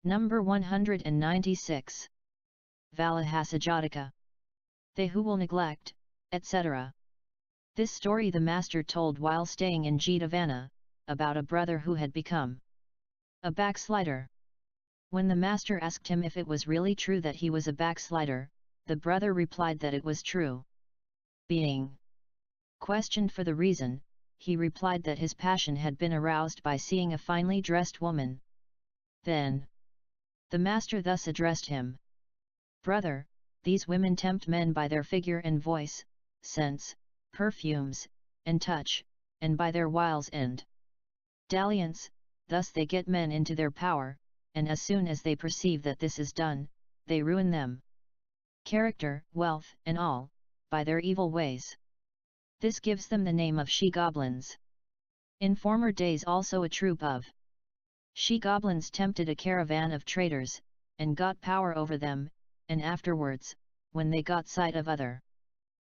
Number 196. VALÄHASSA-JÄTAKA. They who will neglect, etc. This story the master told while staying in Jetavana, about a brother who had become a backslider. When the master asked him if it was really true that he was a backslider, the brother replied that it was true. Being questioned for the reason, he replied that his passion had been aroused by seeing a finely dressed woman. Then the master thus addressed him: "Brother, these women tempt men by their figure and voice, scents, perfumes, and touch, and by their wiles and dalliance, thus they get men into their power, and as soon as they perceive that this is done, they ruin them, character, wealth, and all, by their evil ways. This gives them the name of she-goblins. In former days also a troop of she-goblins tempted a caravan of traders, and got power over them, and afterwards, when they got sight of other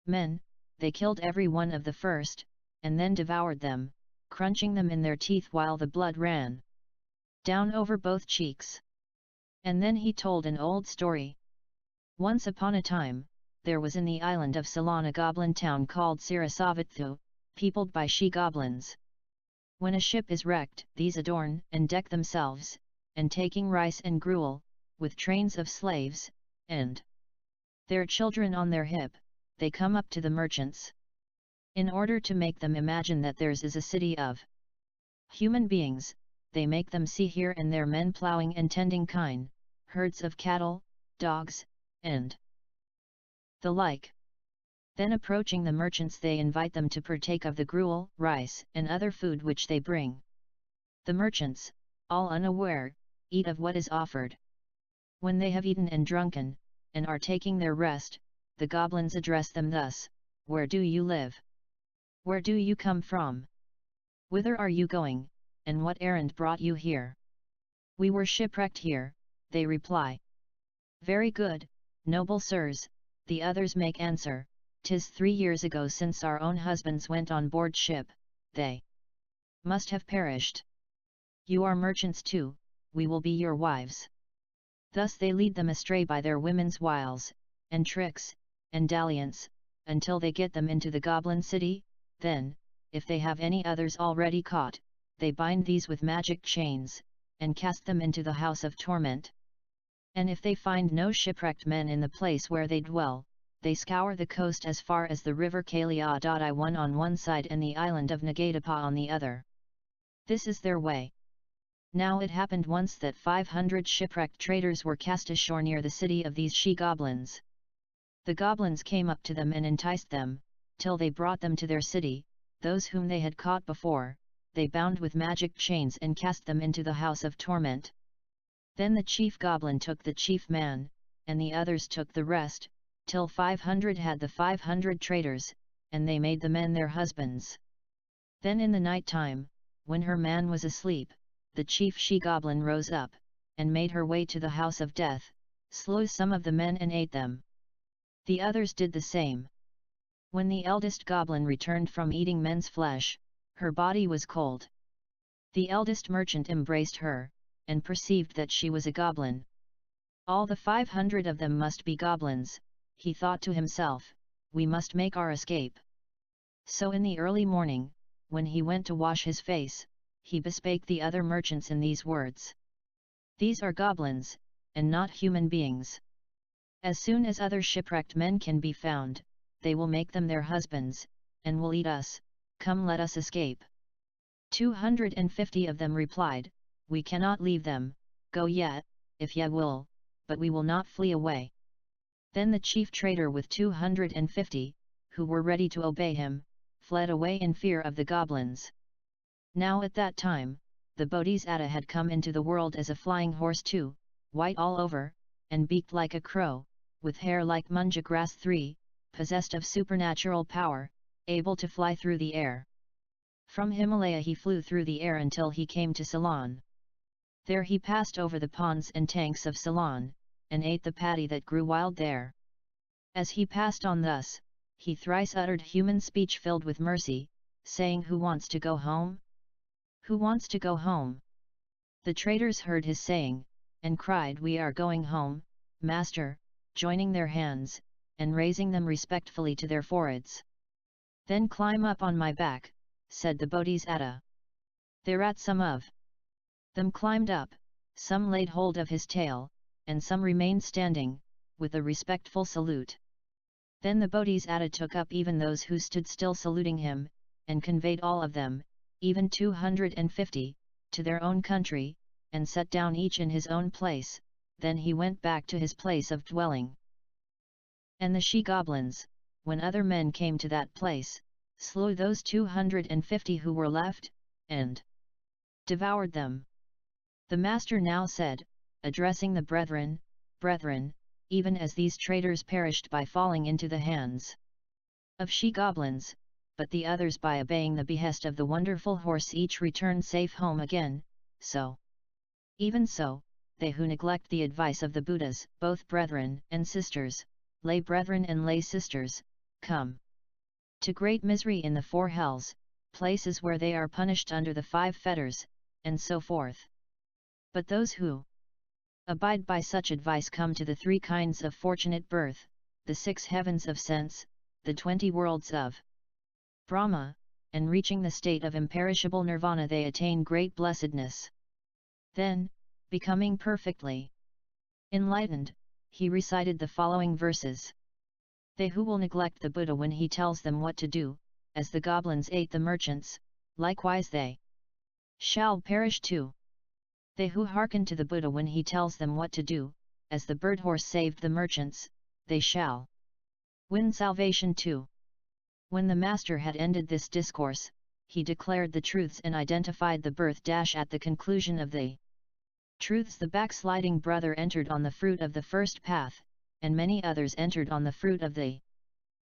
men, they killed every one of the first, and then devoured them, crunching them in their teeth while the blood ran down over both cheeks." And then he told an old story. Once upon a time, there was in the island of Ceylon a goblin town called Sirasavathu, peopled by she-goblins. When a ship is wrecked, these adorn and deck themselves, and taking rice and gruel, with trains of slaves, and their children on their hip, they come up to the merchants. In order to make them imagine that theirs is a city of human beings, they make them see here and there men ploughing and tending kine, herds of cattle, dogs, and the like. Then approaching the merchants they invite them to partake of the gruel, rice, and other food which they bring. The merchants, all unaware, eat of what is offered. When they have eaten and drunken, and are taking their rest, the goblins address them thus: "Where do you live? Where do you come from? Whither are you going, and what errand brought you here?" "We were shipwrecked here," they reply. "Very good, noble sirs," the others make answer, "'tis 3 years ago since our own husbands went on board ship, they must have perished. You are merchants too, we will be your wives." Thus they lead them astray by their women's wiles, and tricks, and dalliance, until they get them into the goblin city. Then, if they have any others already caught, they bind these with magic chains, and cast them into the house of torment. And if they find no shipwrecked men in the place where they dwell, they scour the coast as far as the river Kalia.I on one side and the island of Nagatapa on the other. This is their way. Now it happened once that 500 shipwrecked traders were cast ashore near the city of these she-goblins. The goblins came up to them and enticed them, till they brought them to their city. Those whom they had caught before, they bound with magic chains and cast them into the house of torment. Then the chief goblin took the chief man, and the others took the rest, till 500 had the 500 traders, and they made the men their husbands. Then in the night time, when her man was asleep, the chief she-goblin rose up, and made her way to the house of death, slew some of the men and ate them. The others did the same. When the eldest goblin returned from eating men's flesh, her body was cold. The eldest merchant embraced her, and perceived that she was a goblin. All the 500 of them must be goblins, he thought to himself, we must make our escape. So in the early morning, when he went to wash his face, he bespake the other merchants in these words: "These are goblins, and not human beings. As soon as other shipwrecked men can be found, they will make them their husbands, and will eat us. Come, let us escape." 250 of them replied, "We cannot leave them, go yet, if ye will, but we will not flee away." Then the chief trader with 250, who were ready to obey him, fled away in fear of the goblins. Now at that time, the Bodhisattva had come into the world as a flying horse too, white all over, and beaked like a crow, with hair like munja grass 3, possessed of supernatural power, able to fly through the air. From Himalaya he flew through the air until he came to Ceylon. There he passed over the ponds and tanks of Ceylon, and ate the paddy that grew wild there. As he passed on thus, he thrice uttered human speech filled with mercy, saying, "Who wants to go home? Who wants to go home?" The traders heard his saying, and cried, "We are going home, master," joining their hands, and raising them respectfully to their foreheads. "Then climb up on my back," said the Bodhisattva. Thereat some of them climbed up, some laid hold of his tail, and some remained standing, with a respectful salute. Then the Bodhisattva took up even those who stood still saluting him, and conveyed all of them, even 250, to their own country, and set down each in his own place. Then he went back to his place of dwelling. And the she-goblins, when other men came to that place, slew those 250 who were left, and devoured them. The master now said, addressing the brethren, "Brethren, even as these traitors perished by falling into the hands of she-goblins, but the others by obeying the behest of the wonderful horse each returned safe home again, so, even so, they who neglect the advice of the Buddhas, both brethren and sisters, lay brethren and lay sisters, come to great misery in the four hells, places where they are punished under the 5 fetters, and so forth. But those who abide by such advice come to the 3 kinds of fortunate birth, the 6 heavens of sense, the 20 worlds of Brahma, and reaching the state of imperishable nirvana they attain great blessedness. Then, becoming perfectly enlightened, he recited the following verses. They who will neglect the Buddha when he tells them what to do, as the goblins ate the merchants, likewise they shall perish too. They who hearken to the Buddha when he tells them what to do, as the bird horse saved the merchants, they shall win salvation too. When the master had ended this discourse, he declared the truths and identified the birth. At the conclusion of the truths the backsliding brother entered on the fruit of the first path, and many others entered on the fruit of the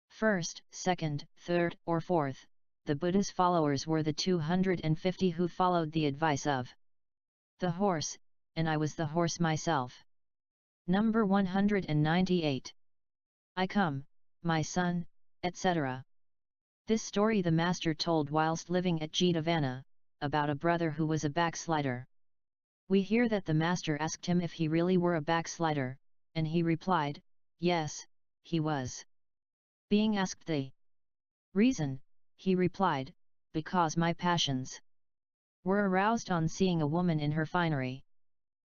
first, second, third, or fourth. The Buddha's followers were the 250 who followed the advice of the horse, and I was the horse myself. Number 198. I come, my son, etc. This story the master told whilst living at Jetavana, about a brother who was a backslider. We hear that the master asked him if he really were a backslider, and he replied, yes, he was. Being asked the reason, he replied, because my passions were aroused on seeing a woman in her finery.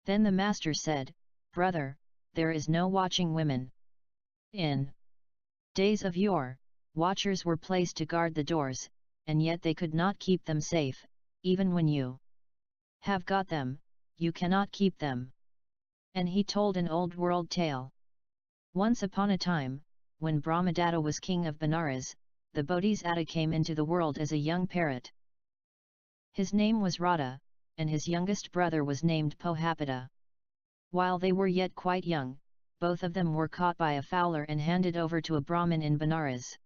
Then the master said, brother, there is no watching women. In days of yore, watchers were placed to guard the doors, and yet they could not keep them safe. Even when you have got them, you cannot keep them. And he told an old world tale. Once upon a time, when Brahmadatta was king of Benares, the Bodhisattva came into the world as a young parrot. His name was Radha, and his youngest brother was named Pohapata. While they were yet quite young, both of them were caught by a fowler and handed over to a Brahmin in Benares.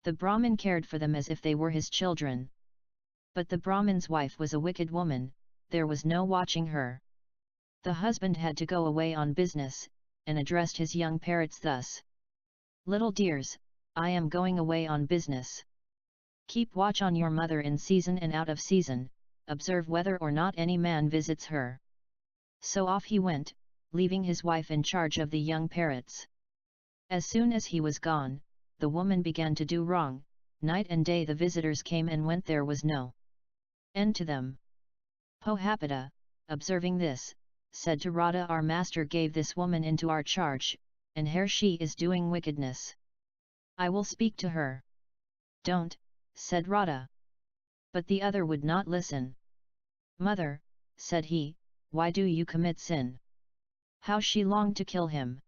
The Brahmin cared for them as if they were his children. But the Brahmin's wife was a wicked woman, there was no watching her. The husband had to go away on business, and addressed his young parrots thus. Little dears, I am going away on business. Keep watch on your mother in season and out of season, observe whether or not any man visits her. So off he went, leaving his wife in charge of the young parrots. As soon as he was gone, the woman began to do wrong. Night and day the visitors came and went, there was no end to them. Pohapata, observing this, said to Radha, our master gave this woman into our charge, and here she is doing wickedness. I will speak to her. Don't, said Radha. But the other would not listen. Mother, said he, why do you commit sin? How she longed to kill him.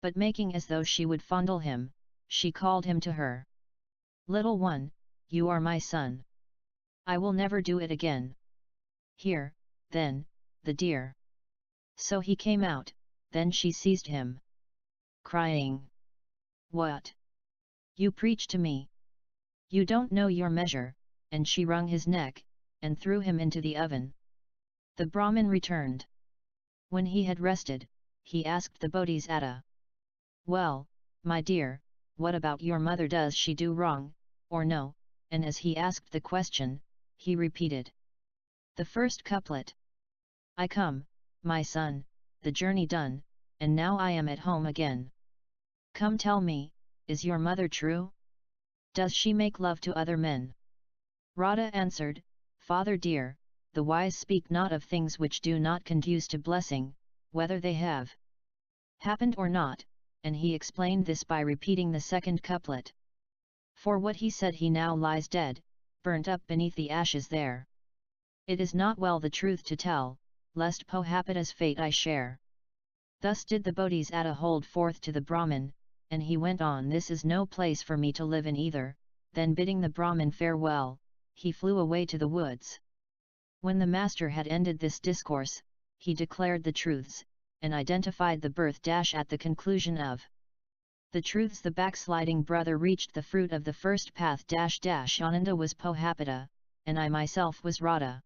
But making as though she would fondle him, she called him to her. Little one, you are my son. I will never do it again. Here, then, the dear. So he came out, then she seized him, crying, what? You preach to me. You don't know your measure, and she wrung his neck, and threw him into the oven. The Brahmin returned. When he had rested, he asked the Bodhisattva. Well, my dear, what about your mother, does she do wrong, or no? And as he asked the question, he repeated the first couplet. I come, My son, the journey done, and now I am at home again. Come tell me, is your mother true? Does she make love to other men? Radha answered, Father dear, the wise speak not of things which do not conduce to blessing, whether they have happened or not, and he explained this by repeating the second couplet. For what he said he now lies dead, burnt up beneath the ashes there. It is not well the truth to tell, lest Pohapita's fate I share. Thus did the Bodhisattva hold forth to the Brahmin, and he went on, this is no place for me to live in either. Then bidding the Brahmin farewell, he flew away to the woods. When the master had ended this discourse, he declared the truths, and identified the birth at the conclusion of the truths. The backsliding brother reached the fruit of the first path. Ananda was Pohapita, and I myself was Radha.